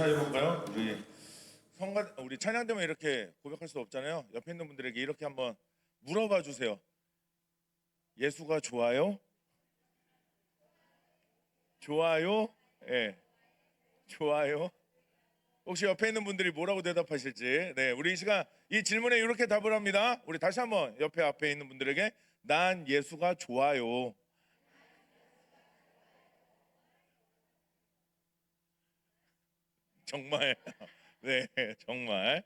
인사해볼까요? 우리 찬양되면 이렇게 고백할 수 없잖아요. 옆에 있는 분들에게 이렇게 한번 물어봐 주세요. 예수가 좋아요? 좋아요? 예, 좋아요? 혹시 옆에 있는 분들이 뭐라고 대답하실지. 네, 우리 이 시간 이 질문에 이렇게 답을 합니다. 우리 다시 한번 앞에 있는 분들에게 난 예수가 좋아요. 정말. 네, 정말.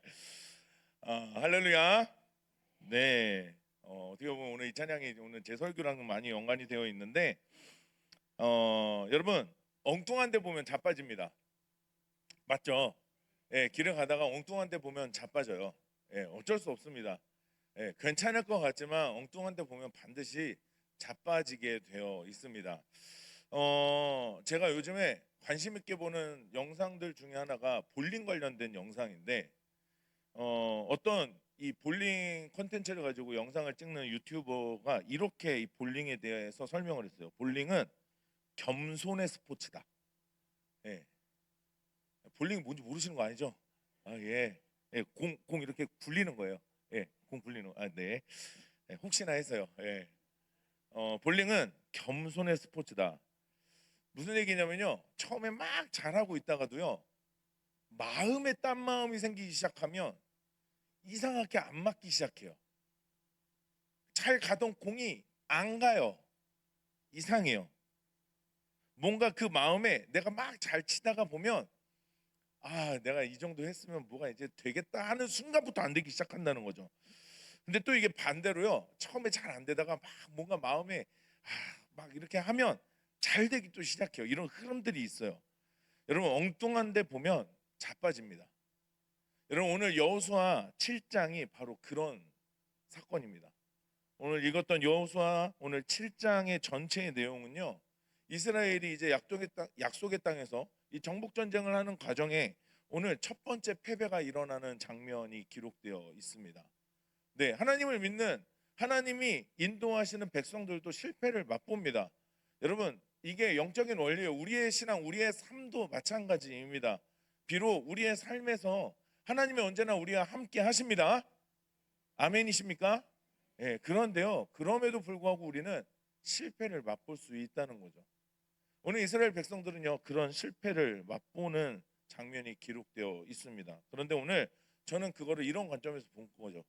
할렐루야. 네. 어떻게 보면 오늘 이 찬양이 오늘 제 설교랑 많이 연관이 되어 있는데, 여러분, 엉뚱한 데 보면 자빠집니다. 맞죠? 예, 길을 가다가 엉뚱한 데 보면 자빠져요. 예, 어쩔 수 없습니다. 예, 괜찮을 것 같지만 엉뚱한 데 보면 반드시 자빠지게 되어 있습니다. 제가 요즘에 관심 있게 보는 영상들 중에 하나가 볼링 관련된 영상인데, 어떤 이 볼링 콘텐츠를 가지고 영상을 찍는 유튜버가 이렇게 이 볼링에 대해서 설명을 했어요. 볼링은 겸손의 스포츠다. 예. 볼링이 뭔지 모르시는 거 아니죠? 아, 예. 예, 공 이렇게 굴리는 거예요. 예, 공 굴리는 거. 아, 네. 예, 혹시나 해서요. 예. 볼링은 겸손의 스포츠다. 무슨 얘기냐면요. 처음에 막 잘하고 있다가도요. 마음에 딴 마음이 생기기 시작하면 이상하게 안 맞기 시작해요. 잘 가던 공이 안 가요. 이상해요. 뭔가 그 마음에 내가 막 잘 치다가 보면 내가 이 정도 했으면 뭐가 이제 되겠다 하는 순간부터 안 되기 시작한다는 거죠. 근데 또 이게 반대로요. 처음에 잘 안 되다가 막 뭔가 마음에 막 이렇게 하면 잘 되기 또 시작해요. 이런 흐름들이 있어요. 여러분 엉뚱한 데 보면 자빠집니다. 여러분 오늘 여호수아 7장이 바로 그런 사건입니다. 오늘 읽었던 여호수아 오늘 7장의 전체의 내용은요. 이스라엘이 이제 약속의 땅에서 이 정복 전쟁을 하는 과정에 오늘 첫 번째 패배가 일어나는 장면이 기록되어 있습니다. 네, 하나님을 믿는 하나님이 인도하시는 백성들도 실패를 맛봅니다. 여러분, 이게 영적인 원리예요. 우리의 신앙, 우리의 삶도 마찬가지입니다. 비록 우리의 삶에서 하나님이 언제나 우리와 함께 하십니다. 아멘이십니까? 예, 그런데요. 그럼에도 불구하고 우리는 실패를 맛볼 수 있다는 거죠. 오늘 이스라엘 백성들은요. 그런 실패를 맛보는 장면이 기록되어 있습니다. 그런데 오늘 저는 그거를 이런 관점에서 본 거죠.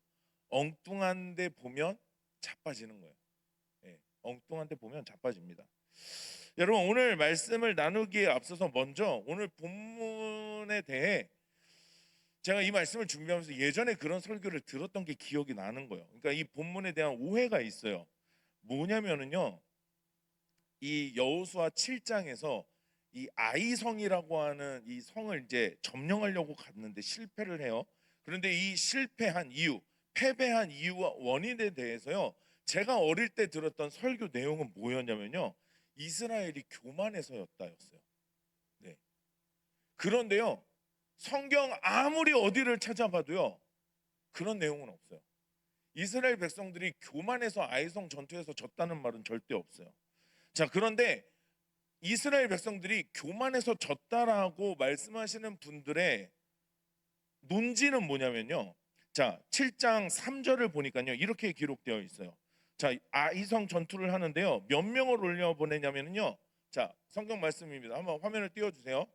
엉뚱한 데 보면 자빠지는 거예요. 예, 엉뚱한 데 보면 자빠집니다. 여러분 오늘 말씀을 나누기에 앞서서 먼저 오늘 본문에 대해 제가 이 말씀을 준비하면서 예전에 그런 설교를 들었던 게 기억이 나는 거예요. 그러니까 이 본문에 대한 오해가 있어요. 뭐냐면은요. 이 여호수아 7장에서 이 아이성이라고 하는 이 성을 이제 점령하려고 갔는데 실패를 해요. 그런데 이 실패한 이유, 패배한 이유와 원인에 대해서요. 제가 어릴 때 들었던 설교 내용은 뭐였냐면요. 이스라엘이 교만해서였다였어요. 네. 그런데요. 성경 아무리 어디를 찾아봐도요. 그런 내용은 없어요. 이스라엘 백성들이 교만해서 아이성 전투에서 졌다는 말은 절대 없어요. 자, 그런데 이스라엘 백성들이 교만해서 졌다라고 말씀하시는 분들의 논지는 뭐냐면요. 자, 7장 3절을 보니까요. 이렇게 기록되어 있어요. 자, 아이성 전투를 하는데요. 몇 명을 올려보내냐면요. 자, 성경 말씀입니다. 한번 화면을 띄워 주세요.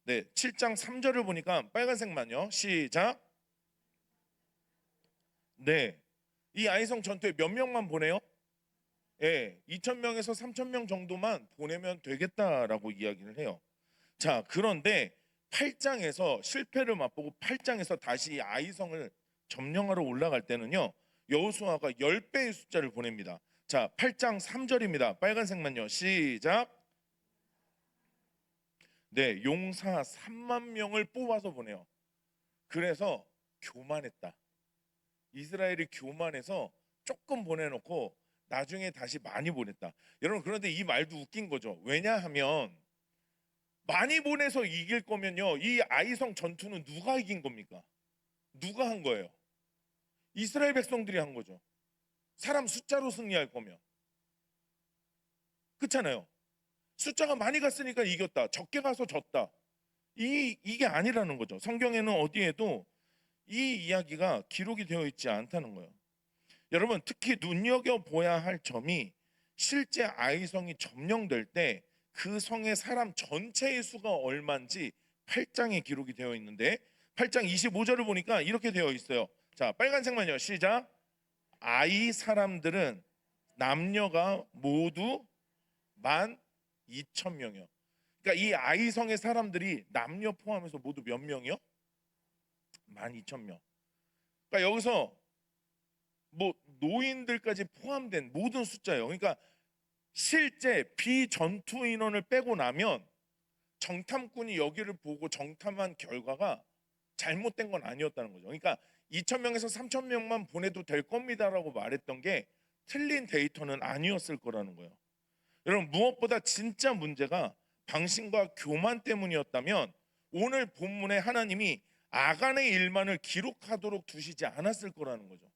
네, 7장 3절을 보니까 빨간색만요. 시작. 네. 이 아이성 전투에 몇 명만 보내요? 예, 2,000명에서 3,000명 정도만 보내면 되겠다라고 이야기를 해요. 자, 그런데 8장에서 실패를 맛보고 8장에서 다시 아이성을 점령하러 올라갈 때는요. 여호수아가 10배의 숫자를 보냅니다. 자, 8장 3절입니다. 빨간색만요. 시작. 네, 용사 3만 명을 뽑아서 보내요. 그래서 교만했다. 이스라엘이 교만해서 조금 보내놓고 나중에 다시 많이 보냈다. 여러분 그런데 이 말도 웃긴 거죠. 왜냐하면 많이 보내서 이길 거면요. 이 아이성 전투는 누가 이긴 겁니까? 누가 한 거예요? 이스라엘 백성들이 한 거죠. 사람 숫자로 승리할 거면. 그렇잖아요. 숫자가 많이 갔으니까 이겼다. 적게 가서 졌다. 이게 아니라는 거죠. 성경에는 어디에도 이 이야기가 기록이 되어 있지 않다는 거예요. 여러분, 특히 눈여겨봐야 할 점이 실제 아이성이 점령될 때 그 성의 사람 전체의 수가 얼마인지 8장에 기록이 되어 있는데 8장 25절을 보니까 이렇게 되어 있어요. 자, 빨간색만요. 시작. 아이 사람들은 남녀가 모두 12,000명이요. 그러니까 이 아이성의 사람들이 남녀 포함해서 모두 몇 명이요? 12,000명. 그러니까 여기서 뭐 노인들까지 포함된 모든 숫자예요. 그러니까 실제 비전투 인원을 빼고 나면 정탐꾼이 여기를 보고 정탐한 결과가 잘못된 건 아니었다는 거죠. 그러니까 2,000명에서 3,000명만 보내도 될 겁니다라고 말했던 게 틀린 데이터는 아니었을 거라는 거예요. 여러분, 무엇보다 진짜 문제가 방심과 교만 때문이었다면 오늘 본문에 하나님이 아간의 일만을 기록하도록 두시지 않았을 거라는 거죠.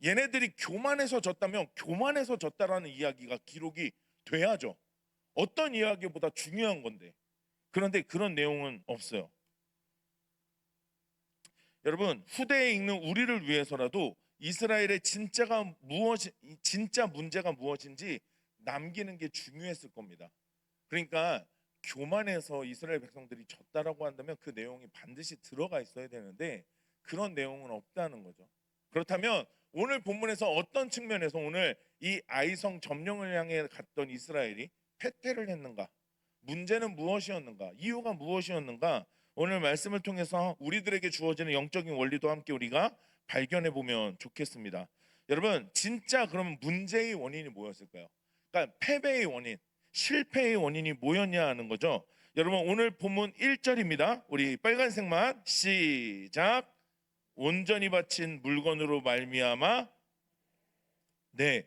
얘네들이 교만해서 졌다면 교만해서 졌다라는 이야기가 기록이 돼야죠. 어떤 이야기보다 중요한 건데. 그런데 그런 내용은 없어요. 여러분, 후대에 읽는 우리를 위해서라도 이스라엘의 진짜 문제가 무엇인지 남기는 게 중요했을 겁니다. 그러니까 교만해서 이스라엘 백성들이 졌다라고 한다면 그 내용이 반드시 들어가 있어야 되는데 그런 내용은 없다는 거죠. 그렇다면 오늘 본문에서 어떤 측면에서 오늘 이 아이성 점령을 향해 갔던 이스라엘이 패퇴를 했는가? 문제는 무엇이었는가? 이유가 무엇이었는가? 오늘 말씀을 통해서 우리들에게 주어지는 영적인 원리도 함께 우리가 발견해 보면 좋겠습니다. 여러분, 진짜 그러면 문제의 원인이 뭐였을까요? 그러니까 패배의 원인, 실패의 원인이 뭐였냐 하는 거죠. 여러분, 오늘 본문 1절입니다. 우리 빨간색만 시작. 온전히 바친 물건으로 말미암아, 네,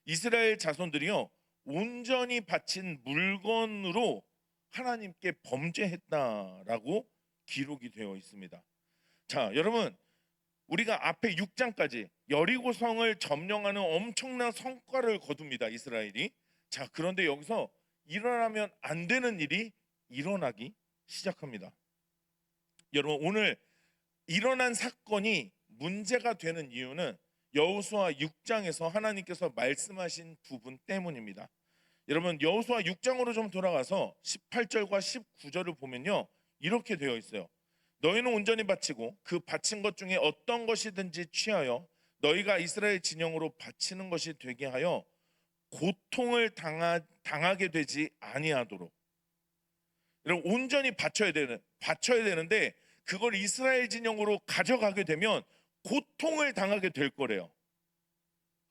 이스라엘 자손들이요 온전히 바친 물건으로 하나님께 범죄했다라고 기록이 되어 있습니다. 자, 여러분, 우리가 앞에 6장까지 여리고성을 점령하는 엄청난 성과를 거둡니다, 이스라엘이. 자, 그런데 여기서 일어나면 안 되는 일이 일어나기 시작합니다. 여러분, 오늘 일어난 사건이 문제가 되는 이유는 여호수아 6장에서 하나님께서 말씀하신 부분 때문입니다. 여러분, 여호수아 6장으로 좀 돌아가서 18절과 19절을 보면요 이렇게 되어 있어요. 너희는 온전히 바치고 그 바친 것 중에 어떤 것이든지 취하여 너희가 이스라엘 진영으로 바치는 것이 되게 하여 고통을 당하게 되지 아니하도록. 여러분, 온전히 바쳐야 되는데 그걸 이스라엘 진영으로 가져가게 되면 고통을 당하게 될 거래요.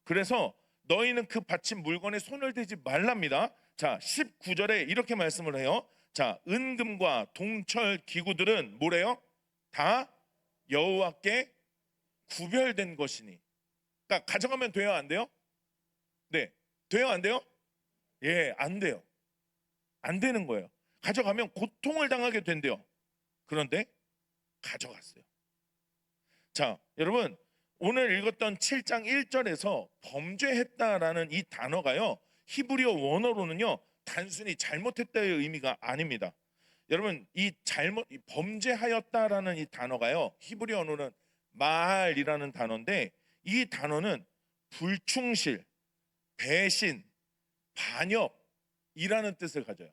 그래서 너희는 그 바친 물건에 손을 대지 말랍니다. 자, 19절에 이렇게 말씀을 해요. 자, 은금과 동철 기구들은 뭐래요? 다 여호와께 구별된 것이니. 그러니까 가져가면 돼요, 안 돼요? 네, 돼요, 안 돼요? 예, 안 돼요. 안 되는 거예요. 가져가면 고통을 당하게 된대요. 그런데 가져갔어요. 자, 여러분, 오늘 읽었던 7장 1절에서 범죄했다라는 이 단어가요 히브리어 원어로는요 단순히 잘못했다의 의미가 아닙니다. 여러분, 이 범죄하였다라는 이 단어가요 히브리어 언어는 마알이라는 단어인데 이 단어는 불충실, 배신, 반역이라는 뜻을 가져요.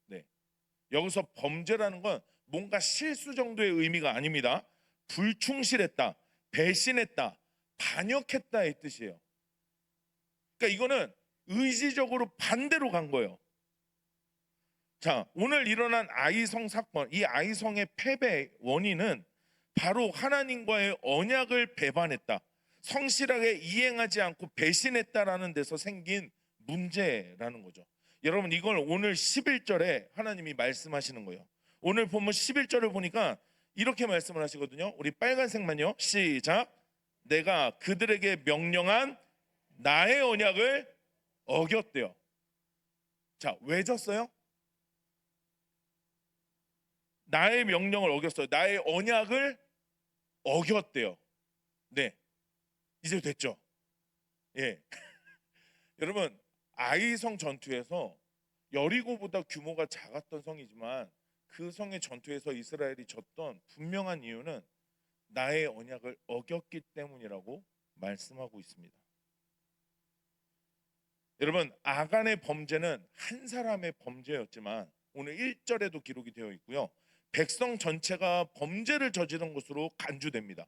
네, 여기서 범죄라는 건 뭔가 실수 정도의 의미가 아닙니다. 불충실했다, 배신했다, 반역했다의 뜻이에요. 그러니까 이거는 의지적으로 반대로 간 거예요. 자, 오늘 일어난 아이성 사건, 이 아이성의 패배 원인은 바로 하나님과의 언약을 배반했다, 성실하게 이행하지 않고 배신했다라는 데서 생긴 문제라는 거죠. 여러분, 이걸 오늘 11절에 하나님이 말씀하시는 거예요. 오늘 본문 11절을 보니까 이렇게 말씀을 하시거든요. 우리 빨간색만요. 시작. 내가 그들에게 명령한 나의 언약을 어겼대요. 자, 왜 졌어요? 나의 명령을 어겼어요. 나의 언약을 어겼대요. 네, 이제 됐죠? 예. 여러분, 아이성 전투에서 여리고보다 규모가 작았던 성이지만 그 성의 전투에서 이스라엘이 졌던 분명한 이유는 나의 언약을 어겼기 때문이라고 말씀하고 있습니다. 여러분, 아간의 범죄는 한 사람의 범죄였지만 오늘 1절에도 기록이 되어 있고요, 백성 전체가 범죄를 저지른 것으로 간주됩니다.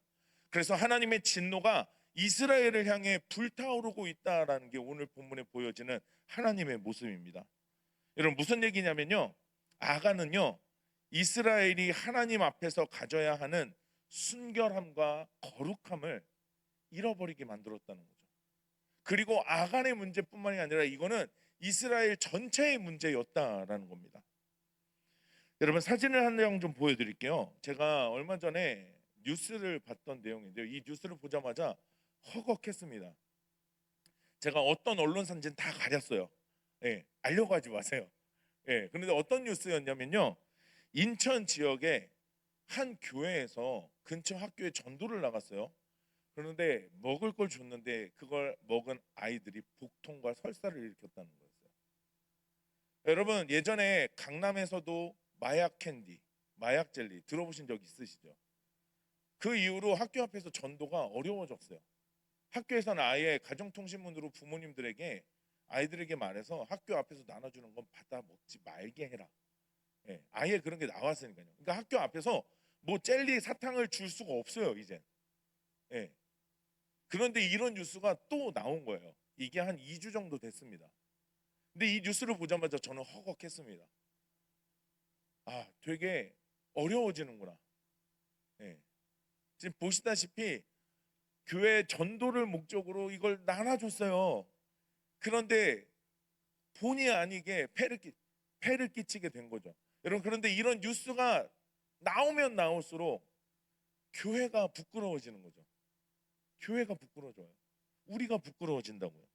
그래서 하나님의 진노가 이스라엘을 향해 불타오르고 있다라는 게 오늘 본문에 보여지는 하나님의 모습입니다. 여러분, 무슨 얘기냐면요, 아간은요, 이스라엘이 하나님 앞에서 가져야 하는 순결함과 거룩함을 잃어버리게 만들었다는 거죠. 그리고 아간의 문제뿐만이 아니라 이거는 이스라엘 전체의 문제였다라는 겁니다. 여러분, 사진을 한 장 좀 보여드릴게요. 제가 얼마 전에 뉴스를 봤던 내용인데요, 이 뉴스를 보자마자 허걱했습니다. 제가 어떤 언론사인지는 다 가렸어요. 예, 알려고 하지 마세요. 예, 그런데 어떤 뉴스였냐면요, 인천 지역의 한 교회에서 근처 학교에 전도를 나갔어요. 그런데 먹을 걸 줬는데 그걸 먹은 아이들이 복통과 설사를 일으켰다는 거였어요. 여러분, 예전에 강남에서도 마약 캔디, 마약 젤리 들어보신 적 있으시죠? 그 이후로 학교 앞에서 전도가 어려워졌어요. 학교에서는 아예 가정통신문으로 부모님들에게, 아이들에게 말해서 학교 앞에서 나눠주는 건 받아 먹지 말게 해라. 예, 아예 그런 게 나왔으니까요. 그러니까 학교 앞에서 뭐 젤리 사탕을 줄 수가 없어요 이제. 예. 그런데 이런 뉴스가 또 나온 거예요. 이게 한 2주 정도 됐습니다. 근데 이 뉴스를 보자마자 저는 허걱했습니다. 아, 되게 어려워지는구나. 예. 지금 보시다시피 교회 전도를 목적으로 이걸 나눠줬어요. 그런데 본의 아니게 폐를 끼치게 된 거죠. 여러분, 그런데 이런 뉴스가 나오면 나올수록 교회가 부끄러워지는 거죠. 교회가 부끄러워져요. 우리가 부끄러워진다고요.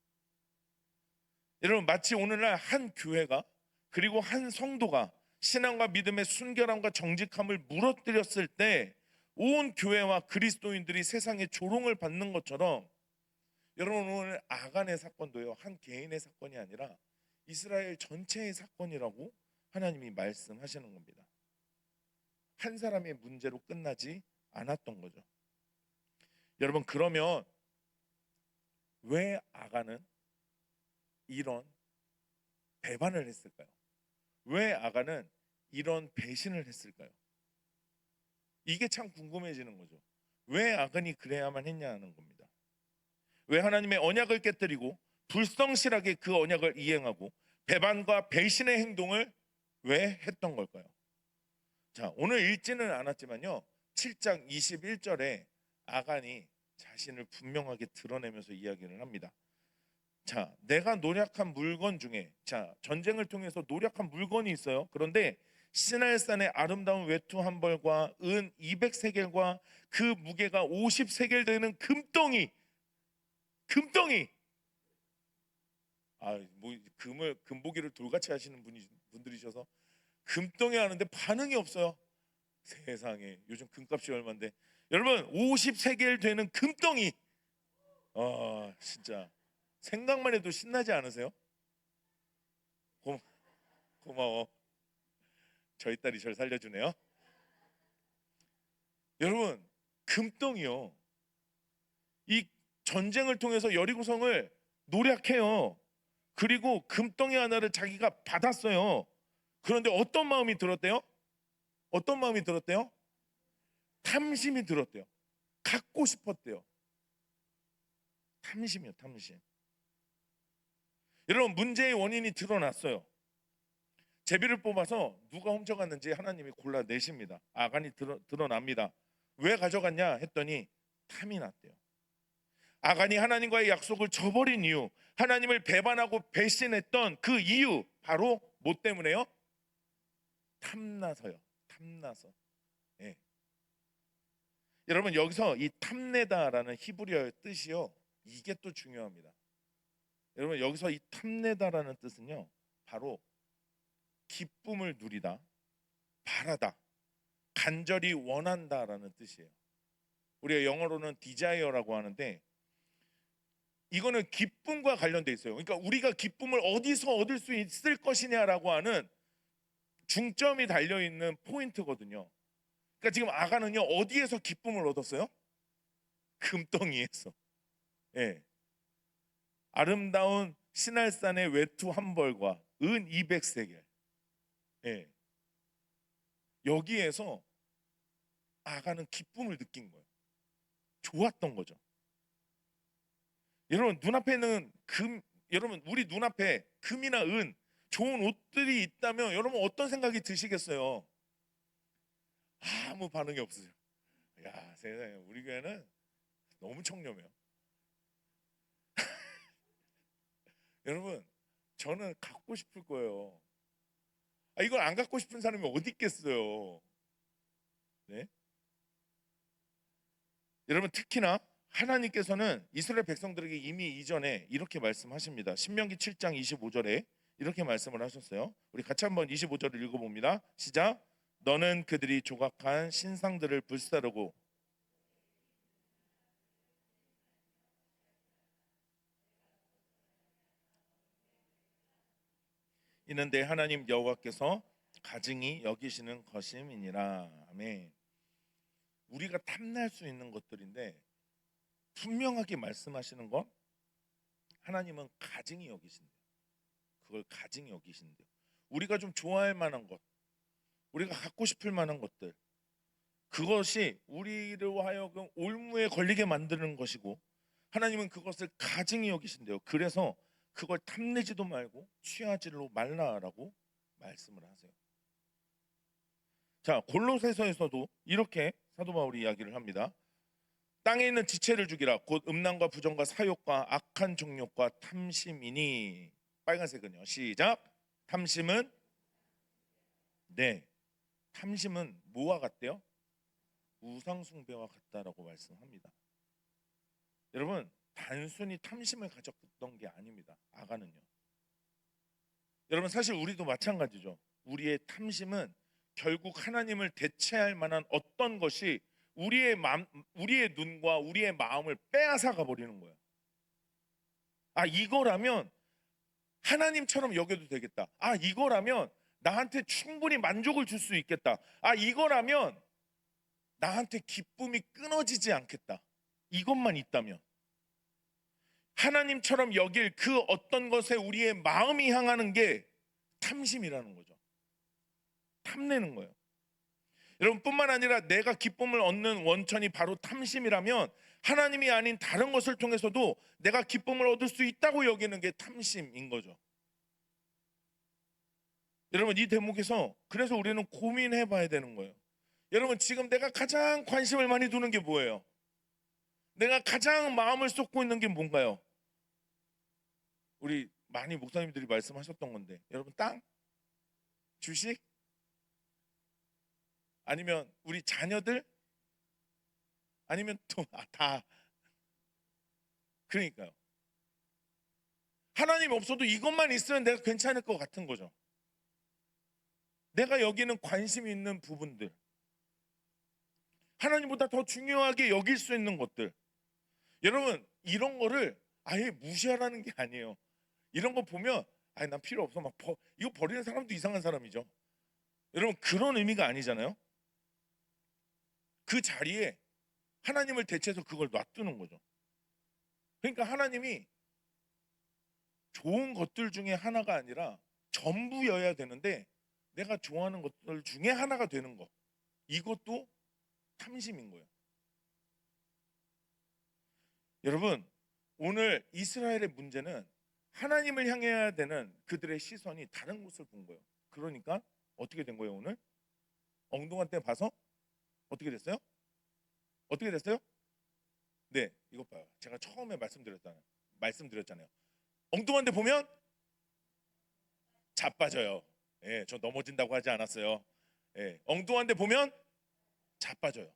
여러분, 마치 오늘날 한 교회가, 그리고 한 성도가 신앙과 믿음의 순결함과 정직함을 무너뜨렸을 때 온 교회와 그리스도인들이 세상에 조롱을 받는 것처럼, 여러분, 오늘 아간의 사건도요, 한 개인의 사건이 아니라 이스라엘 전체의 사건이라고 하나님이 말씀하시는 겁니다. 한 사람의 문제로 끝나지 않았던 거죠. 여러분, 그러면 왜 아간은 이런 배반을 했을까요? 왜 아간은 이런 배신을 했을까요? 이게 참 궁금해지는 거죠. 왜 아간이 그래야만 했냐는 겁니다. 왜 하나님의 언약을 깨뜨리고 불성실하게 그 언약을 이행하고 배반과 배신의 행동을 왜 했던 걸까요? 자, 오늘 읽지는 않았지만요, 7장 21절에 아간이 자신을 분명하게 드러내면서 이야기를 합니다. 자, 내가 노력한 물건 중에, 자, 전쟁을 통해서 노력한 물건이 있어요. 그런데 시날산의 아름다운 외투 한 벌과 은 200세겔과 그 무게가 50세겔 되는 금덩이. 아, 뭐 금보기를 돌같이 하시는 분들이셔서 금덩이 하는데 반응이 없어요. 세상에, 요즘 금값이 얼마인데. 여러분, 50세겔 되는 금덩이. 아, 진짜 생각만 해도 신나지 않으세요? 고마워. 저희 딸이 저를 살려주네요. 여러분, 금덩이요, 이 전쟁을 통해서 여리고성을 노략해요. 그리고 금덩이 하나를 자기가 받았어요. 그런데 어떤 마음이 들었대요? 어떤 마음이 들었대요? 탐심이 들었대요. 갖고 싶었대요. 탐심이요, 탐심. 여러분, 문제의 원인이 드러났어요. 제비를 뽑아서 누가 훔쳐갔는지 하나님이 골라내십니다. 아간이 드러납니다. 왜 가져갔냐 했더니 탐이 났대요. 아간이 하나님과의 약속을 저버린 이유, 하나님을 배반하고 배신했던 그 이유, 바로 뭐 때문에요? 탐나서요. 탐나서. 예. 여러분, 여기서 이 탐내다라는 히브리어의 뜻이요, 이게 또 중요합니다. 여러분, 여기서 이 탐내다라는 뜻은요, 바로 기쁨을 누리다, 바라다, 간절히 원한다라는 뜻이에요. 우리가 영어로는 desire라고 하는데, 이거는 기쁨과 관련돼 있어요. 그러니까 우리가 기쁨을 어디서 얻을 수 있을 것이냐라고 하는 중점이 달려 있는 포인트거든요. 그러니까 지금 아간은요, 어디에서 기쁨을 얻었어요? 금덩이에서. 예. 아름다운 신할산의 외투 한 벌과 은 200세겔. 예. 여기에서 아간은 기쁨을 느낀 거예요. 좋았던 거죠. 여러분 눈앞에 있는 금, 여러분 우리 눈앞에 금이나 은, 좋은 옷들이 있다면 여러분 어떤 생각이 드시겠어요? 아무 반응이 없으세요. 야, 세상에 우리 교회는 너무 청렴해요. 여러분 저는 갖고 싶을 거예요. 이걸 안 갖고 싶은 사람이 어디 있겠어요? 네? 여러분 특히나 하나님께서는 이스라엘 백성들에게 이미 이전에 이렇게 말씀하십니다. 신명기 7장 25절에 이렇게 말씀을 하셨어요. 우리 같이 한번 25절을 읽어봅니다. 시작. 너는 그들이 조각한 신상들을 불사르고 이는 내 하나님 여호와께서 가증히 여기시는 것임이니라. 아멘. 우리가 탐낼 수 있는 것들인데 분명하게 말씀하시는 건 하나님은 가증히 여기신대요. 그걸 가증히 여기신대요. 우리가 좀 좋아할 만한 것, 우리가 갖고 싶을 만한 것들, 그것이 우리로 하여금 올무에 걸리게 만드는 것이고 하나님은 그것을 가증히 여기신대요. 그래서 그걸 탐내지도 말고 취하지로 말라라고 말씀을 하세요. 자, 골로새서에서도 이렇게 사도 바울이 이야기를 합니다. 땅에 있는 지체를 죽이라. 곧 음란과 부정과 사욕과 악한 정욕과 탐심이니. 빨간색은요. 시작. 탐심은 네. 탐심은 뭐와 같대요? 우상 숭배와 같다라고 말씀합니다. 여러분 단순히 탐심을 가졌던 게 아닙니다. 아가는요. 여러분 사실 우리도 마찬가지죠. 우리의 탐심은 결국 하나님을 대체할 만한 어떤 것이 우리의 눈과 우리의 마음을 빼앗아가 버리는 거예요. 이거라면 하나님처럼 여겨도 되겠다. 이거라면 나한테 충분히 만족을 줄 수 있겠다. 이거라면 나한테 기쁨이 끊어지지 않겠다. 이것만 있다면 하나님처럼 여길 그 어떤 것에 우리의 마음이 향하는 게 탐심이라는 거죠. 탐내는 거예요. 여러분 뿐만 아니라 내가 기쁨을 얻는 원천이 바로 탐심이라면 하나님이 아닌 다른 것을 통해서도 내가 기쁨을 얻을 수 있다고 여기는 게 탐심인 거죠. 여러분 이 대목에서 그래서 우리는 고민해 봐야 되는 거예요. 여러분 지금 내가 가장 관심을 많이 두는 게 뭐예요? 내가 가장 마음을 쏟고 있는 게 뭔가요? 우리 많이 목사님들이 말씀하셨던 건데 여러분 땅? 주식? 아니면 우리 자녀들? 아니면 또 다. 그러니까요. 하나님 없어도 이것만 있으면 내가 괜찮을 것 같은 거죠. 내가 여기는 관심 있는 부분들, 하나님보다 더 중요하게 여길 수 있는 것들. 여러분 이런 거를 아예 무시하라는 게 아니에요. 이런 거 보면 난 필요 없어 이거 버리는 사람도 이상한 사람이죠. 여러분 그런 의미가 아니잖아요. 그 자리에 하나님을 대체해서 그걸 놔두는 거죠. 그러니까 하나님이 좋은 것들 중에 하나가 아니라 전부여야 되는데 내가 좋아하는 것들 중에 하나가 되는 거, 이것도 탐심인 거예요. 여러분 오늘 이스라엘의 문제는 하나님을 향해야 되는 그들의 시선이 다른 곳을 본 거예요. 그러니까 어떻게 된 거예요? 오늘 엉뚱한 때 봐서 어떻게 됐어요? 어떻게 됐어요? 네, 이것 봐요. 제가 처음에 말씀드렸잖아요. 엉뚱한 데 보면 자빠져요. 예, 저 넘어진다고 하지 않았어요. 예, 엉뚱한 데 보면 자빠져요.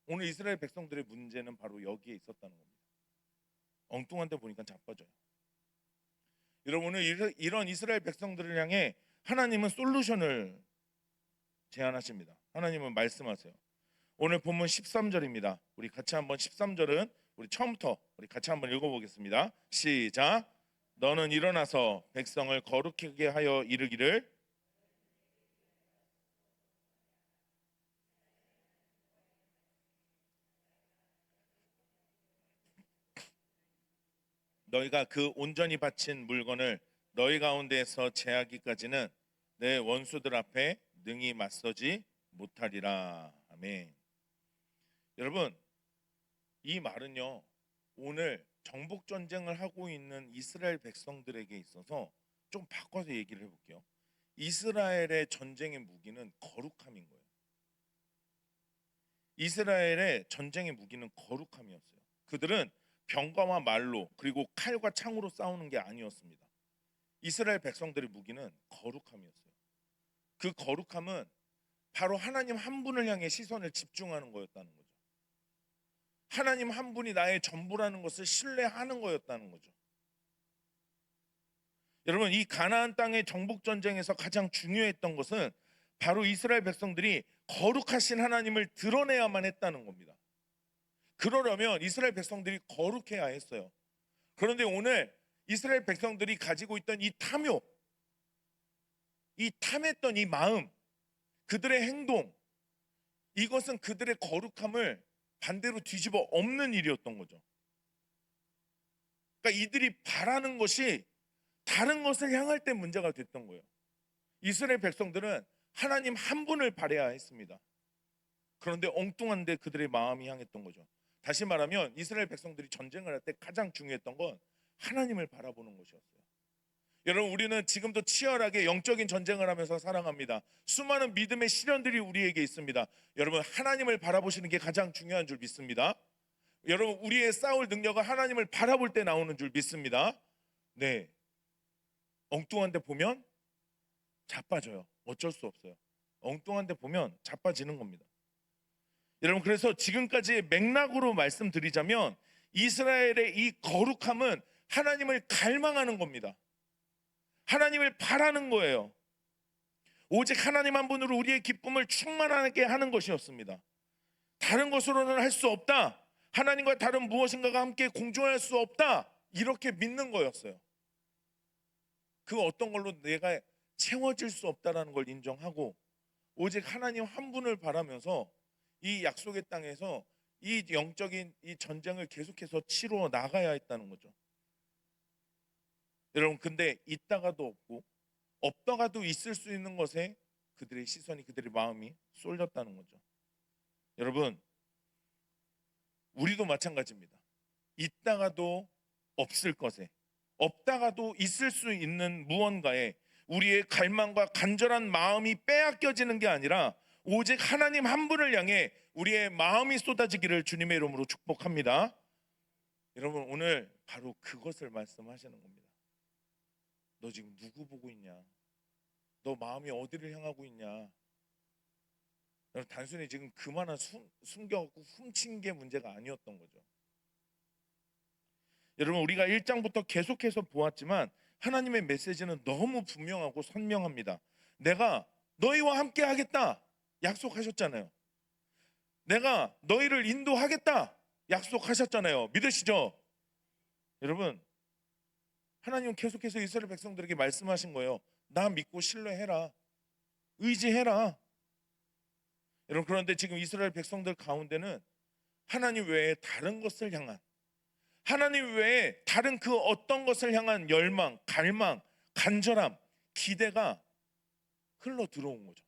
오늘 이스라엘 백성들의 문제는 바로 여기에 있었다는 겁니다. 엉뚱한 데 보니까 자빠져요. 여러분 오늘 이런 이스라엘 백성들을 향해 하나님은 솔루션을 제안하십니다. 하나님은 말씀하세요. 오늘 본문 13절입니다. 우리 같이 한번 13절은 우리 처음부터 우리 같이 한번 읽어보겠습니다. 시작. 너는 일어나서 백성을 거룩하게 하여 이르기를 너희가 그 온전히 바친 물건을 너희 가운데에서 제하기까지는 내 원수들 앞에 능히 맞서지 못하리라. 아멘. 여러분, 이 말은요, 오늘 정복 전쟁을 하고 있는 이스라엘 백성들에게 있어서 좀 바꿔서 얘기를 해볼게요. 이스라엘의 전쟁의 무기는 거룩함인 거예요. 이스라엘의 전쟁의 무기는 거룩함이었어요. 그들은 병과와 말로 그리고 칼과 창으로 싸우는 게 아니었습니다. 이스라엘 백성들의 무기는 거룩함이었어요. 그 거룩함은 바로 하나님 한 분을 향해 시선을 집중하는 거였다는 거죠. 하나님 한 분이 나의 전부라는 것을 신뢰하는 거였다는 거죠. 여러분, 이 가나안 땅의 정복 전쟁에서 가장 중요했던 것은 바로 이스라엘 백성들이 거룩하신 하나님을 드러내야만 했다는 겁니다. 그러려면 이스라엘 백성들이 거룩해야 했어요. 그런데 오늘 이스라엘 백성들이 가지고 있던 이 탐욕, 이 탐했던 이 마음, 그들의 행동, 이것은 그들의 거룩함을 반대로 뒤집어 엎는 일이었던 거죠. 그러니까 이들이 바라는 것이 다른 것을 향할 때 문제가 됐던 거예요. 이스라엘 백성들은 하나님 한 분을 바라야 했습니다. 그런데 엉뚱한 데 그들의 마음이 향했던 거죠. 다시 말하면 이스라엘 백성들이 전쟁을 할 때 가장 중요했던 건 하나님을 바라보는 것이었어요. 여러분, 우리는 지금도 치열하게 영적인 전쟁을 하면서 살아갑니다. 수많은 믿음의 시련들이 우리에게 있습니다. 여러분, 하나님을 바라보시는 게 가장 중요한 줄 믿습니다. 여러분, 우리의 싸울 능력은 하나님을 바라볼 때 나오는 줄 믿습니다. 네, 엉뚱한 데 보면 자빠져요. 어쩔 수 없어요. 엉뚱한 데 보면 자빠지는 겁니다. 여러분, 그래서 지금까지의 맥락으로 말씀드리자면 이스라엘의 이 거룩함은 하나님을 갈망하는 겁니다. 하나님을 바라는 거예요. 오직 하나님 한 분으로 우리의 기쁨을 충만하게 하는 것이었습니다. 다른 것으로는 할 수 없다. 하나님과 다른 무엇인가가 함께 공존할 수 없다. 이렇게 믿는 거였어요. 그 어떤 걸로 내가 채워질 수 없다라는 걸 인정하고 오직 하나님 한 분을 바라면서 이 약속의 땅에서 이 영적인 이 전쟁을 계속해서 치러 나가야 했다는 거죠. 여러분, 근데 있다가도 없고 없다가도 있을 수 있는 것에 그들의 시선이, 그들의 마음이 쏠렸다는 거죠. 여러분, 우리도 마찬가지입니다. 있다가도 없을 것에, 없다가도 있을 수 있는 무언가에 우리의 갈망과 간절한 마음이 빼앗겨지는 게 아니라 오직 하나님 한 분을 향해 우리의 마음이 쏟아지기를 주님의 이름으로 축복합니다. 여러분, 오늘 바로 그것을 말씀하시는 겁니다. 너 지금 누구 보고 있냐? 너 마음이 어디를 향하고 있냐? 단순히 지금 그만한 숨겨갖고 훔친 게 문제가 아니었던 거죠. 여러분, 우리가 1장부터 계속해서 보았지만 하나님의 메시지는 너무 분명하고 선명합니다. 내가 너희와 함께 하겠다 약속하셨잖아요. 내가 너희를 인도하겠다 약속하셨잖아요. 믿으시죠? 여러분, 하나님은 계속해서 이스라엘 백성들에게 말씀하신 거예요. 나 믿고 신뢰해라. 의지해라. 여러분, 그런데 지금 이스라엘 백성들 가운데는 하나님 외에 다른 것을 향한, 하나님 외에 다른 그 어떤 것을 향한 열망, 갈망, 간절함, 기대가 흘러 들어온 거죠.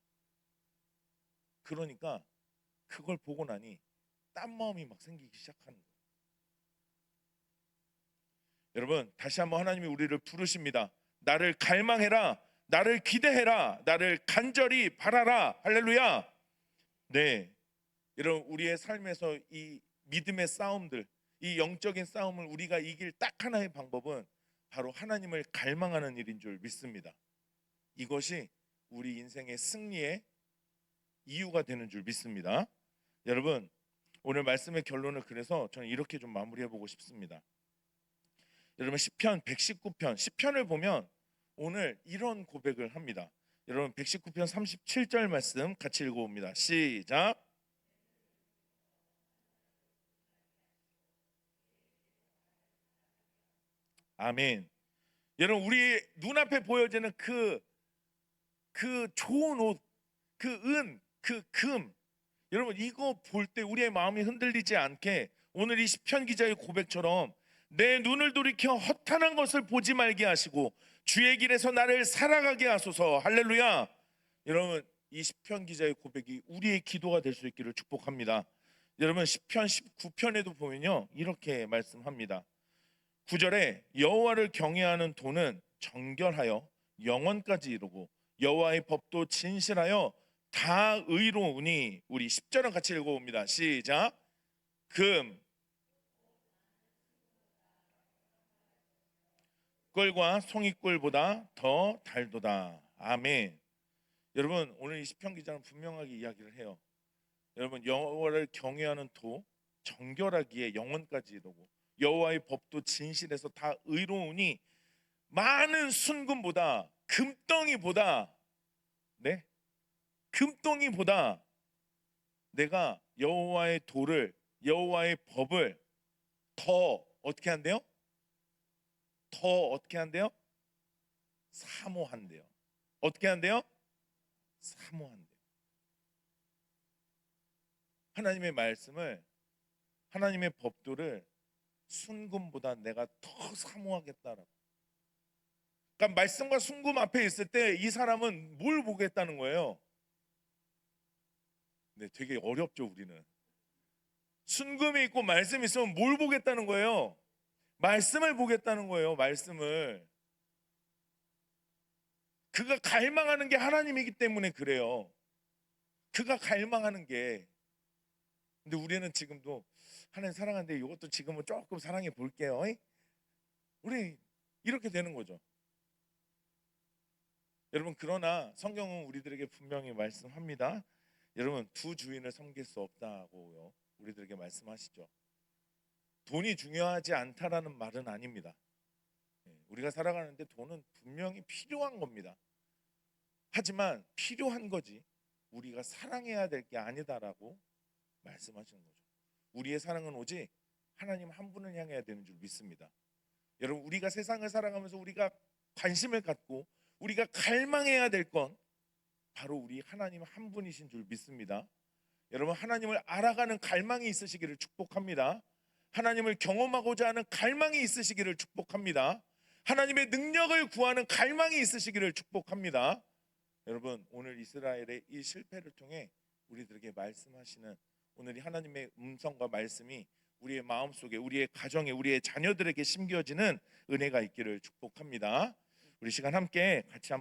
그러니까 그걸 보고 나니 딴 마음이 막 생기기 시작하는 거예요. 여러분, 다시 한번 하나님이 우리를 부르십니다. 나를 갈망해라, 나를 기대해라, 나를 간절히 바라라. 할렐루야. 네, 여러분, 우리의 삶에서 이 믿음의 싸움들, 이 영적인 싸움을 우리가 이길 딱 하나의 방법은 바로 하나님을 갈망하는 일인 줄 믿습니다. 이것이 우리 인생의 승리의 이유가 되는 줄 믿습니다. 여러분, 오늘 말씀의 결론을 그래서 저는 이렇게 좀 마무리해 보고 싶습니다. 여러분, 시편 119편, 시편을 보면 오늘 이런 고백을 합니다. 여러분, 119편 37절 말씀 같이 읽어봅니다. 시작. 아멘. 여러분, 우리 눈앞에 보여지는 그 좋은 옷, 그 은, 그 금, 여러분, 이거 볼 때 우리의 마음이 흔들리지 않게 오늘 이 시편 기자의 고백처럼 내 눈을 돌이켜 허탄한 것을 보지 말게 하시고 주의 길에서 나를 살아가게 하소서. 할렐루야. 여러분, 이 시편 기자의 고백이 우리의 기도가 될 수 있기를 축복합니다. 여러분, 시편 19편에도 보면요, 이렇게 말씀합니다. 9절에 여호와를 경외하는 도는 정결하여 영원까지 이루고 여호와의 법도 진실하여 다 의로우니. 우리 10절은 같이 읽어봅니다. 시작. 금 꿀과 송이꿀보다 더 달도다. 아멘. 여러분, 오늘 이 시편 기자는 분명하게 이야기를 해요. 여러분, 여호와를 경외하는 도 정결하기에 영원까지 이루고 여호와의 법도 진실해서 다 의로우니 많은 순금보다 금덩이보다, 네, 금덩이보다 내가 여호와의 도를, 여호와의 법을 더 어떻게 한대요? 더 어떻게 한대요? 사모한대요. 어떻게 한대요? 사모한대요. 하나님의 말씀을, 하나님의 법도를 순금보다 내가 더 사모하겠다라고. 그러니까 말씀과 순금 앞에 있을 때 이 사람은 뭘 보겠다는 거예요? 네, 되게 어렵죠, 우리는. 순금이 있고 말씀이 있으면 뭘 보겠다는 거예요? 말씀을 보겠다는 거예요. 말씀을. 그가 갈망하는 게 하나님이기 때문에 그래요. 그가 갈망하는 게. 근데 우리는 지금도 하나님 사랑하는데 이것도 지금은 조금 사랑해 볼게요. 우리 이렇게 되는 거죠. 여러분, 그러나 성경은 우리들에게 분명히 말씀합니다. 여러분, 두 주인을 섬길 수 없다고요, 우리들에게 말씀하시죠. 돈이 중요하지 않다라는 말은 아닙니다. 우리가 살아가는데 돈은 분명히 필요한 겁니다. 하지만 필요한 거지 우리가 사랑해야 될 게 아니다라고 말씀하시는 거죠. 우리의 사랑은 오직 하나님 한 분을 향해야 되는 줄 믿습니다. 여러분, 우리가 세상을 살아가면서 우리가 관심을 갖고 우리가 갈망해야 될 건 바로 우리 하나님 한 분이신 줄 믿습니다. 여러분, 하나님을 알아가는 갈망이 있으시기를 축복합니다. 하나님을 경험하고자 하는 갈망이 있으시기를 축복합니다. 하나님의 능력을 구하는 갈망이 있으시기를 축복합니다. 여러분, 오늘 이스라엘의 이 실패를 통해 우리들에게 말씀하시는 오늘 이 하나님의 음성과 말씀이 우리의 마음속에, 우리의 가정에, 우리의 자녀들에게 심겨지는 은혜가 있기를 축복합니다. 우리 시간 함께 같이 한번